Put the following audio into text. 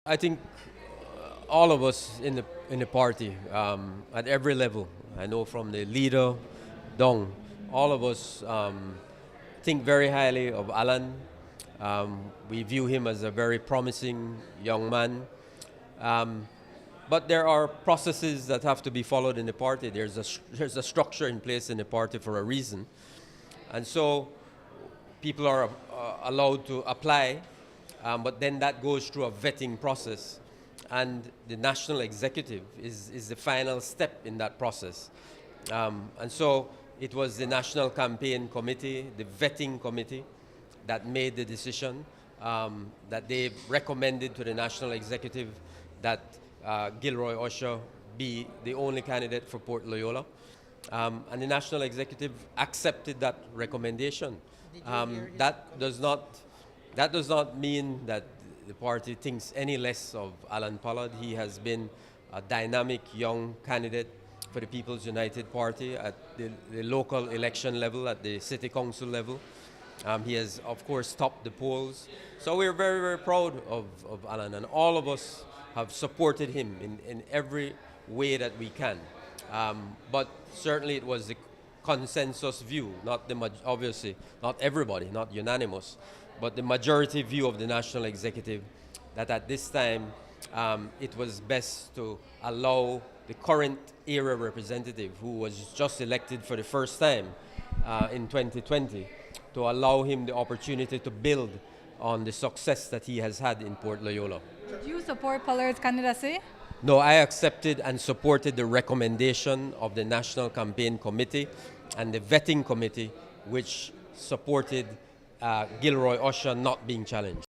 I think all of us in the party, at every level, I know from the leader down, all of us think very highly of Allan. We view him as a very promising young man. But there are processes that have to be followed in the party. There's a structure in place in the party for a reason. And so people are allowed to apply, but then that goes through a vetting process. And the national executive is the final step in that process. And so it was the National Campaign Committee, the vetting committee, that made the decision that they recommended to the national executive that Gilroy Usher be the only candidate for Port Loyola. And the national executive accepted that recommendation. That does not mean that the party thinks any less of Allan Pollard. He has been a dynamic young candidate for the People's United Party at the local election level, at the city council level. He has, of course, topped the polls. So we're very, very proud of Allan, and all of us have supported him in every way that we can. But certainly it was the consensus view, obviously, not everybody, not unanimous, but the majority view of the national executive that at this time it was best to allow the current era representative, who was just elected for the first time in 2020, to allow him the opportunity to build on the success that he has had in Port Loyola. Did you support Pollard's candidacy? No, I accepted and supported the recommendation of the National Campaign Committee and the vetting committee, which supported Gilroy Usher not being challenged.